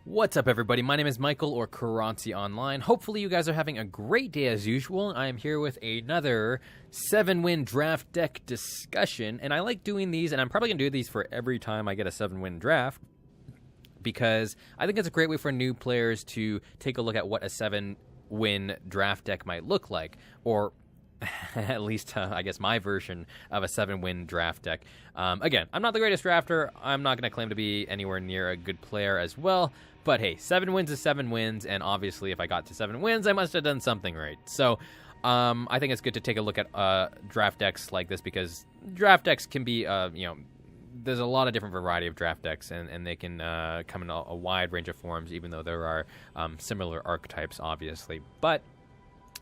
What's up, everybody? My name is Michael, or Kiratze online. Hopefully you guys are having a great day as usual. I am here with another 7-win draft deck discussion, and I like doing these, and I'm probably going to do these for every time I get a 7-win draft, because I think it's a great way for new players to take a look at what a 7-win draft deck might look like, or at least, I guess, my version of a 7-win draft deck. Again, I'm not the greatest drafter. I'm not going to claim to be anywhere near a good player as well. But hey, 7 wins is 7 wins, and obviously if I got to 7 wins, I must have done something right. So I think it's good to take a look at draft decks like this, because draft decks can be, there's a lot of different variety of draft decks, and they can come in a wide range of forms, even though there are similar archetypes, obviously. But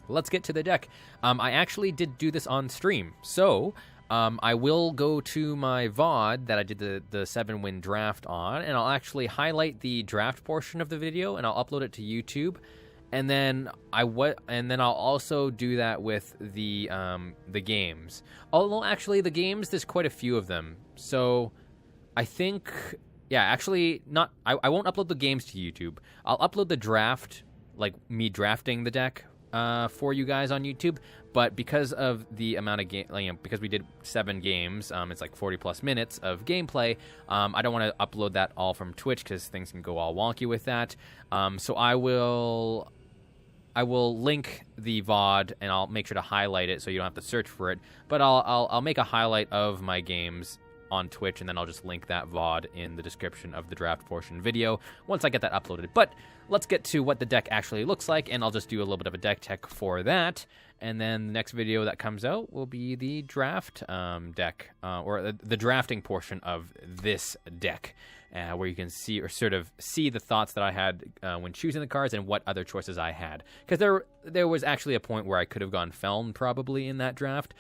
let's get to the deck. I actually did do this on stream, so I will go to my VOD that I did the 7-win draft on, and I'll actually highlight the draft portion of the video, and I'll upload it to YouTube. And then I'll also do that with the games. Although actually the games, there's quite a few of them, so I think, yeah, actually not. I won't upload the games to YouTube. I'll upload the draft, like me drafting the deck, for you guys on YouTube. But because of the amount of game, because we did 7 games, it's like 40 plus minutes of gameplay. I don't want to upload that all from Twitch because things can go all wonky with that. So I will link the VOD, and I'll make sure to highlight it so you don't have to search for it. But I'll make a highlight of my games on Twitch, and then I'll just link that VOD in the description of the draft portion video once I get that uploaded. But let's get to what the deck actually looks like, and I'll just do a little bit of a deck tech for that. And then the next video that comes out will be the draft deck, or the drafting portion of this deck, where you can see, or sort of see, the thoughts that I had when choosing the cards and what other choices I had. Because there was actually a point where I could have gone Feln probably in that draft,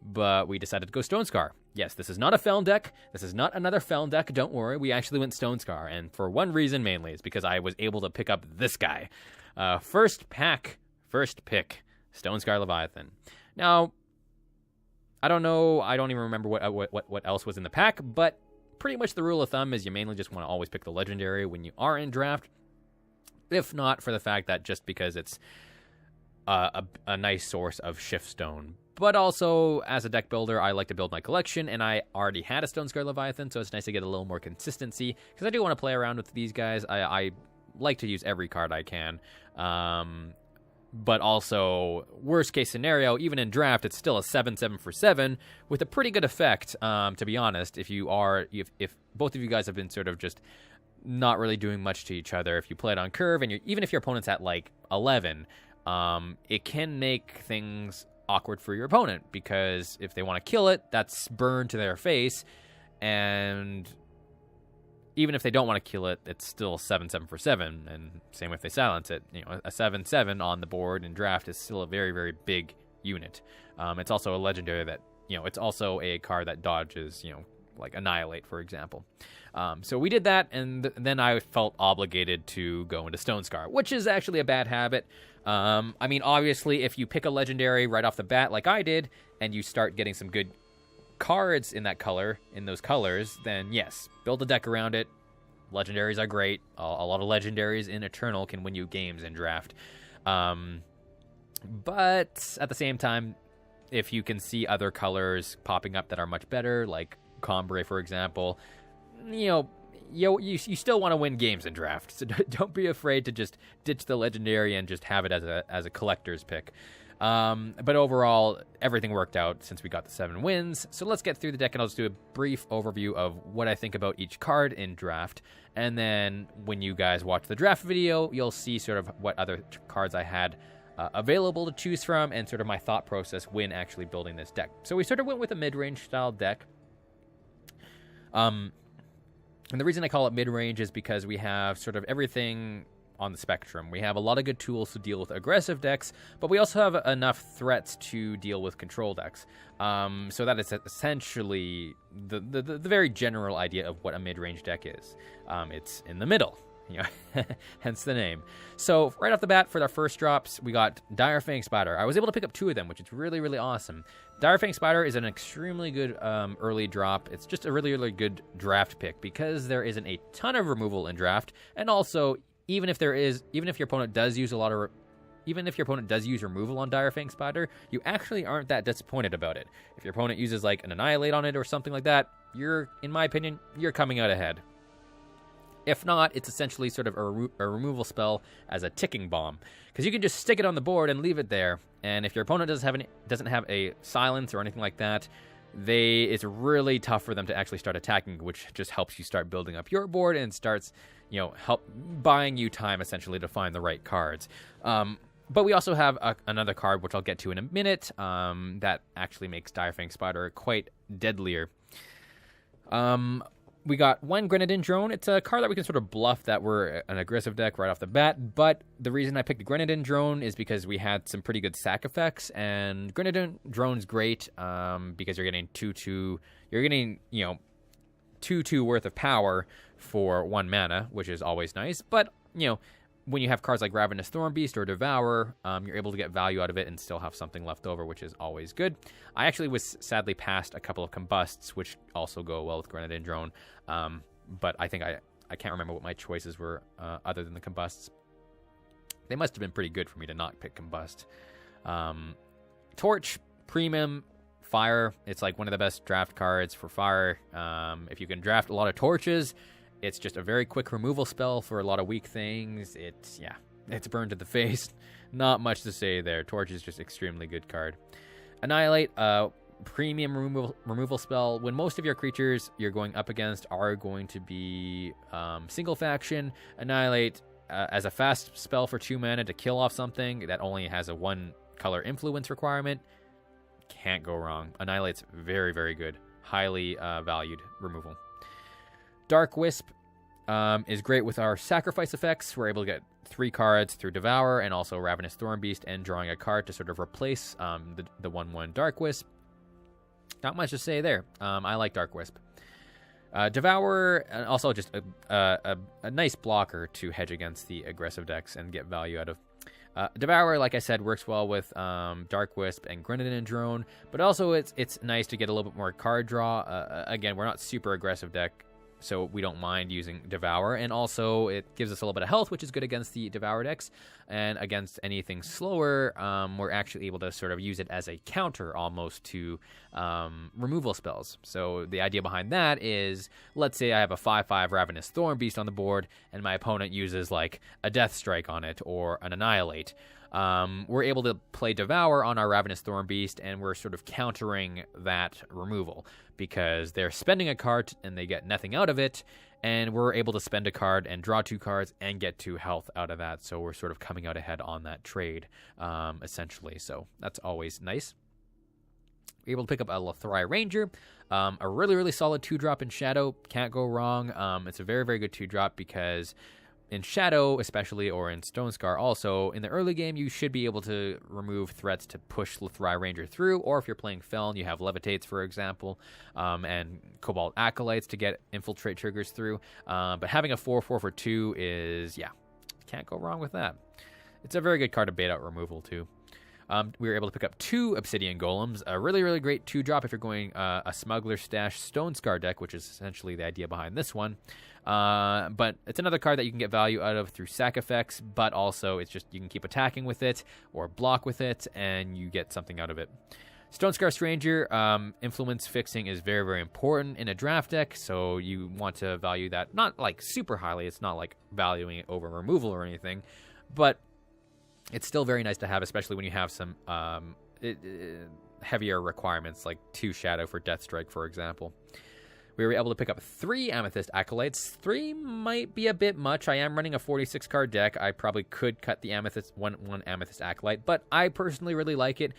but we decided to go Stonescar. Yes, this is not a Feln deck. This is not another Feln deck. Don't worry. We actually went Stonescar, and for one reason mainly. It's because I was able to pick up this guy. First pick, Stonescar Leviathan. Now, I don't know. I don't even remember what else was in the pack, but pretty much the rule of thumb is you mainly just want to always pick the legendary when you are in draft. If not for the fact that just because it's a nice source of shift stone. But also, as a deck builder, I like to build my collection, and I already had a Stonescar Leviathan, so it's nice to get a little more consistency, because I do want to play around with these guys. I like to use every card I can, but also, worst case scenario, even in draft, it's still a 7/7 for 7, with a pretty good effect, to be honest, if both of you guys have been sort of just not really doing much to each other. If you play it on curve, and even if your opponent's at, like, 11, it can make things awkward for your opponent, because if they want to kill it, that's burned to their face, and even if they don't want to kill it, it's still 7/7 for 7, and same if they silence it. A 7/7 on the board in draft is still a very, very big unit. It's also a legendary that, it's also a card that dodges, like Annihilate, for example. So we did that, and then I felt obligated to go into Stonescar, which is actually a bad habit. I mean, obviously, if you pick a legendary right off the bat, like I did, and you start getting some good cards in those colors, then yes, build a deck around it. Legendaries are great. A lot of legendaries in Eternal can win you games in draft. But at the same time, if you can see other colors popping up that are much better, like Combre, for example, you still want to win games in draft, so don't be afraid to just ditch the legendary and just have it as a collector's pick. But overall, everything worked out since we got the 7 wins. So let's get through the deck, and I'll just do a brief overview of what I think about each card in draft. And then when you guys watch the draft video, you'll see sort of what other cards I had available to choose from, and sort of my thought process when actually building this deck. So we sort of went with a mid-range style deck. And the reason I call it mid-range is because we have sort of everything on the spectrum. We have a lot of good tools to deal with aggressive decks, but we also have enough threats to deal with control decks. So that is essentially the very general idea of what a mid-range deck is. It's in the middle. Hence the name. So right off the bat, for our first drops, we got Direfang Spider. I was able to pick up 2 of them, which is really, really awesome. Direfang Spider is an extremely good early drop. It's just a really, really good draft pick, because there isn't a ton of removal in draft, and also even if your opponent does use even if your opponent does use removal on Direfang Spider, you actually aren't that disappointed about it. If your opponent uses like an Annihilate on it or something like that, in my opinion, you're coming out ahead. If not, it's essentially sort of a removal spell as a ticking bomb, because you can just stick it on the board and leave it there. And if your opponent doesn't have a silence or anything like that, it's really tough for them to actually start attacking, which just helps you start building up your board and starts, buying you time essentially to find the right cards. But we also have another card, which I'll get to in a minute, that actually makes Direfang Spider quite deadlier. We got one Grenadin Drone. It's a card that we can sort of bluff that we're an aggressive deck right off the bat, but the reason I picked Grenadin Drone is because we had some pretty good sack effects, and Grenadin Drone's great because you're getting 2/2. You're getting, 2/2 worth of power for 1 mana, which is always nice, but, when you have cards like Ravenous Thornbeast or Devour, you're able to get value out of it and still have something left over, which is always good. I actually was sadly past a couple of Combusts, which also go well with Grenadin Drone, but I think I can't remember what my choices were other than the Combusts. They must have been pretty good for me to not pick Combust. Torch, Premium, Fire. It's like one of the best draft cards for Fire. If you can draft a lot of Torches, it's just a very quick removal spell for a lot of weak things. It's burned to the face. Not much to say there. Torch is just extremely good card. Annihilate, premium removal spell. When most of your creatures you're going up against are going to be single faction, Annihilate as a fast spell for 2 mana to kill off something that only has a 1 color influence requirement. Can't go wrong. Annihilate's very, very good. Highly valued removal. Dark Wisp is great with our sacrifice effects. We're able to get 3 cards through Devour and also Ravenous Thornbeast and drawing a card to sort of replace the 1/1 Dark Wisp. Not much to say there. I like Dark Wisp. Devour, also just a nice blocker to hedge against the aggressive decks and get value out of. Devour, like I said, works well with Dark Wisp and Grenadin Drone, but also it's nice to get a little bit more card draw. Again, we're not super aggressive deck, so we don't mind using Devour, and also it gives us a little bit of health, which is good against the Devour decks, and against anything slower, we're actually able to sort of use it as a counter almost to removal spells. So the idea behind that is, let's say I have a 5/5 Ravenous Thornbeast on the board, and my opponent uses like a Death Strike on it or an Annihilate. We're able to play Devour on our Ravenous Thornbeast, and we're sort of countering that removal because they're spending a card and they get nothing out of it, and we're able to spend a card and draw 2 cards and get 2 health out of that. So we're sort of coming out ahead on that trade, essentially. So that's always nice. We're able to pick up a Lothrai Ranger, a really, really solid 2-drop in Shadow. Can't go wrong. It's a very, very good 2-drop because in Shadow, especially, or in Stonescar also, in the early game, you should be able to remove threats to push Lothrai Ranger through, or if you're playing Feln, you have Levitates, for example, and Cobalt Acolytes to get Infiltrate triggers through. But having a 4/4 for 2 is, can't go wrong with that. It's a very good card to bait out removal, too. We were able to pick up 2 Obsidian Golems, a really, really great 2-drop if you're going a Smuggler Stash Stonescar deck, which is essentially the idea behind this one. But it's another card that you can get value out of through sack effects, but also it's just you can keep attacking with it or block with it, and you get something out of it. Stonescar Stranger, influence fixing is very, very important in a draft deck, so you want to value that, not like super highly, it's not like valuing it over removal or anything, but it's still very nice to have, especially when you have some heavier requirements, like 2 Shadow for Death Strike, for example. We were able to pick up 3 Amethyst Acolytes. 3 might be a bit much. I am running a 46-card deck. I probably could cut the one Amethyst Acolyte, but I personally really like it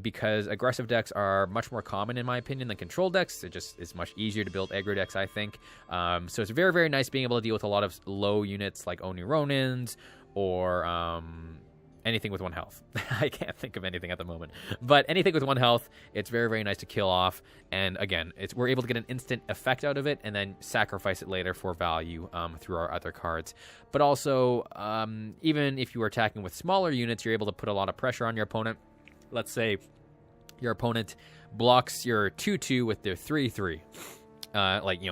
because aggressive decks are much more common, in my opinion, than control decks. It just is much easier to build aggro decks, I think. So it's very, very nice being able to deal with a lot of low units like Oni Ronins or anything with 1 health. I can't think of anything at the moment. But anything with 1 health, it's very, very nice to kill off. And again, we're able to get an instant effect out of it and then sacrifice it later for value through our other cards. But also, even if you are attacking with smaller units, you're able to put a lot of pressure on your opponent. Let's say your opponent blocks your 2/2 with their 3/3.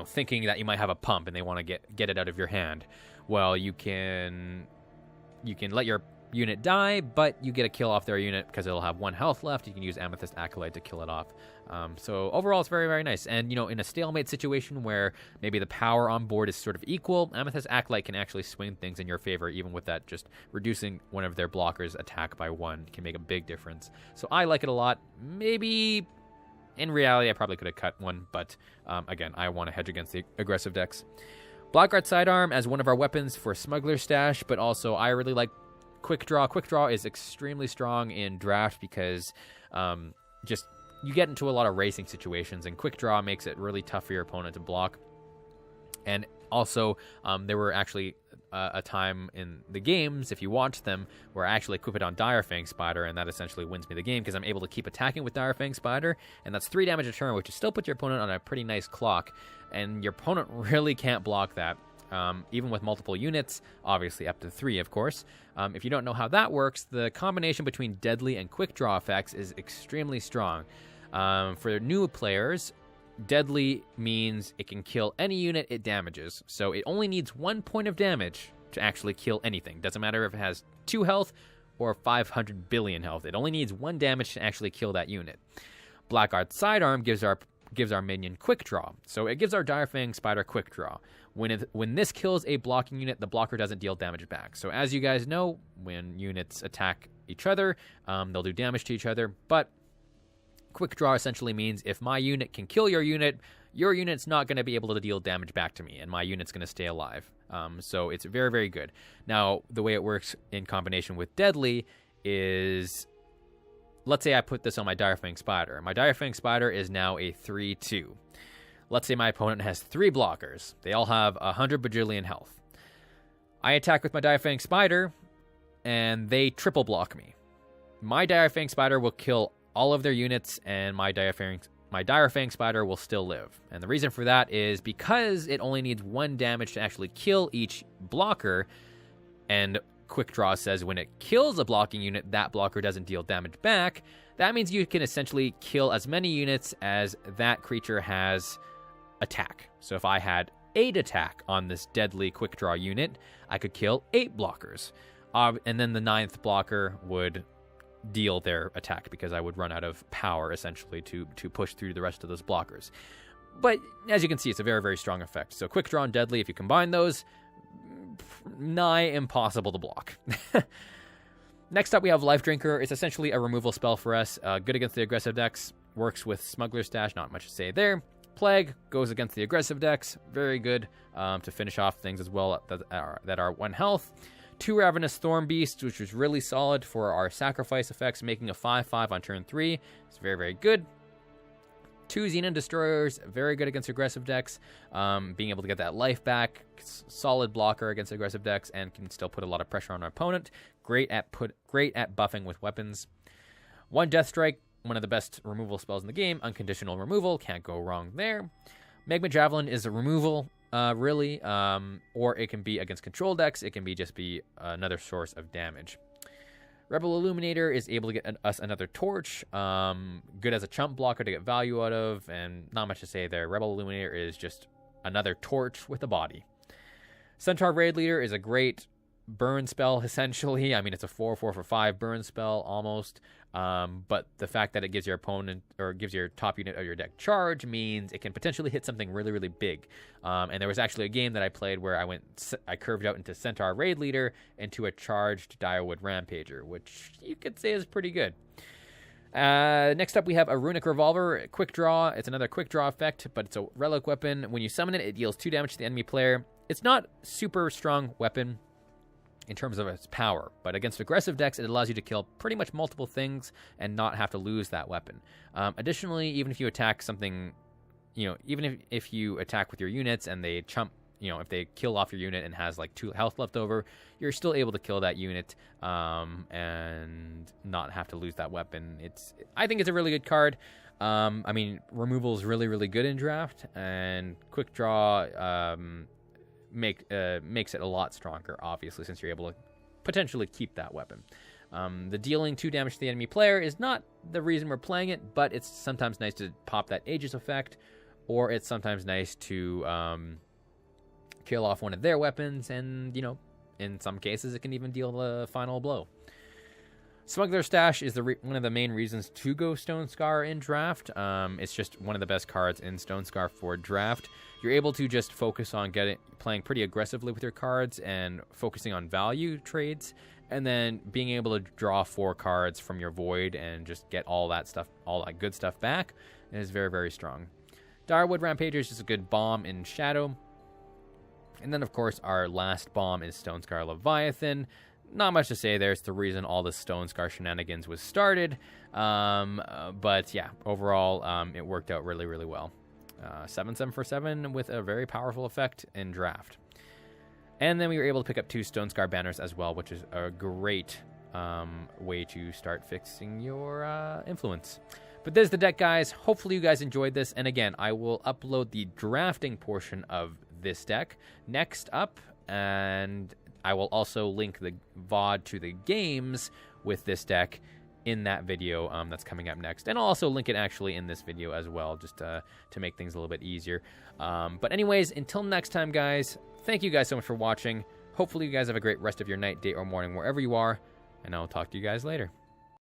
Thinking that you might have a pump and they want to get it out of your hand. well, you can let your unit die, but you get a kill off their unit because it'll have 1 health left. You can use Amethyst Acolyte to kill it off. So overall, it's very, very nice. And, in a stalemate situation where maybe the power on board is sort of equal, Amethyst Acolyte can actually swing things in your favor, even with that just reducing one of their blockers' attack by 1 can make a big difference. So I like it a lot. Maybe in reality, I probably could have cut 1, but again, I want to hedge against the aggressive decks. Blackguard Sidearm as one of our weapons for Smuggler Stash, but also I really like Quick Draw. Quick Draw is extremely strong in draft because just you get into a lot of racing situations, and Quick Draw makes it really tough for your opponent to block. And also, there were actually a time in the games, if you watch them, where I actually equip it on Direfang Spider, and that essentially wins me the game because I'm able to keep attacking with Direfang Spider, and that's 3 damage a turn, which still puts your opponent on a pretty nice clock, and your opponent really can't block that. Even with multiple units, obviously up to 3, of course. If you don't know how that works, the combination between Deadly and Quick Draw effects is extremely strong. For new players, Deadly means it can kill any unit it damages. So it only needs 1 point of damage to actually kill anything. Doesn't matter if it has 2 health or 500 billion health. It only needs 1 damage to actually kill that unit. Blackguard Sidearm gives our minion Quick Draw. So it gives our Direfang Spider Quick Draw. When this kills a blocking unit, the blocker doesn't deal damage back. So as you guys know, when units attack each other, they'll do damage to each other. But Quick Draw essentially means if my unit can kill your unit's not going to be able to deal damage back to me, and my unit's going to stay alive. So it's very, very good. Now, the way it works in combination with Deadly is, let's say I put this on my Direfang Spider. My Direfang Spider is now a 3/2. Let's say my opponent has 3 blockers. They all have 100 bajillion health. I attack with my Direfang Spider, and they triple block me. My Direfang Spider will kill all of their units, and my Direfang Spider will still live. And the reason for that is because it only needs 1 damage to actually kill each blocker, and Quick Draw says when it kills a blocking unit, that blocker doesn't deal damage back. That means you can essentially kill as many units as that creature has attack. So if I had 8 attack on this Deadly Quick Draw unit, I could kill 8 blockers. And then the 9th blocker would deal their attack because I would run out of power essentially to push through the rest of those blockers. But as you can see, it's a very, very strong effect. So Quick Draw and Deadly, if you combine those, nigh impossible to block. Next up, we have Life Drinker. It's essentially a removal spell for us. Good against the aggressive decks. Works with Smuggler Stash, not much to say there. Plague goes against the aggressive decks. Very good to finish off things as well that are 1 health. 2 Ravenous Thorn Beasts, which is really solid for our sacrifice effects, making a 5/5 on turn 3. It's very, very good. 2 Xenon Destroyers, very good against aggressive decks. Being able to get that life back, solid blocker against aggressive decks, and can still put a lot of pressure on our opponent. Great at buffing with weapons. 1 Death Strike, one of the best removal spells in the game. Unconditional removal, can't go wrong there. Magma Javelin is a removal, really, or it can be against control decks. It can just be another source of damage. Rebel Illuminator is able to get us another torch. Good as a chump blocker to get value out of, and not much to say there. Rebel Illuminator is just another torch with a body. Centaur Raid Leader is a great burn spell, essentially. I mean, it's a 4/4 for 5 burn spell, almost. But the fact that it gives your opponent, or gives your top unit of your deck charge, means it can potentially hit something really, really big. And there was actually a game that I played where I curved out into Centaur Raid Leader into a charged Direwood Rampager, which you could say is pretty good. Next up, we have a Runic Revolver, Quick Draw. It's another Quick Draw effect, but it's a relic weapon. When you summon it, it deals 2 damage to the enemy player. It's not super strong weapon in terms of its power, but against aggressive decks, it allows you to kill pretty much multiple things and not have to lose that weapon. Additionally, even if you attack something, even if you attack with your units and they chump, if they kill off your unit and has like 2 health left over, you're still able to kill that unit and not have to lose that weapon. I think it's a really good card. I mean, removal is really, really good in draft, and Quick Draw makes it a lot stronger, obviously, since you're able to potentially keep that weapon. The dealing 2 damage to the enemy player is not the reason we're playing it, but it's sometimes nice to pop that Aegis effect, or it's sometimes nice to kill off one of their weapons, and, you know, in some cases, it can even deal the final blow. Smuggler's Stash is one of the main reasons to go Stonescar in draft. It's just one of the best cards in Stonescar for draft. You're able to just focus on playing pretty aggressively with your cards and focusing on value trades, and then being able to draw 4 cards from your void and just get all that stuff, all that good stuff back, is very, very strong. Direwood Rampager is just a good bomb in Shadow. And then, of course, our last bomb is Stonescar Leviathan. Not much to say there. It's the reason all the Stonescar shenanigans was started. But, yeah, overall, it worked out really, really well. 7/7 for 7 with a very powerful effect in draft. And then we were able to pick up 2 Stonescar banners as well, which is a great way to start fixing your influence. But there's the deck, guys. Hopefully you guys enjoyed this. And again, I will upload the drafting portion of this deck next up, and I will also link the VOD to the games with this deck in that video that's coming up next. And I'll also link it actually in this video as well, just to make things a little bit easier. But anyways, until next time, guys, thank you guys so much for watching. Hopefully you guys have a great rest of your night, day, or morning, wherever you are, and I'll talk to you guys later.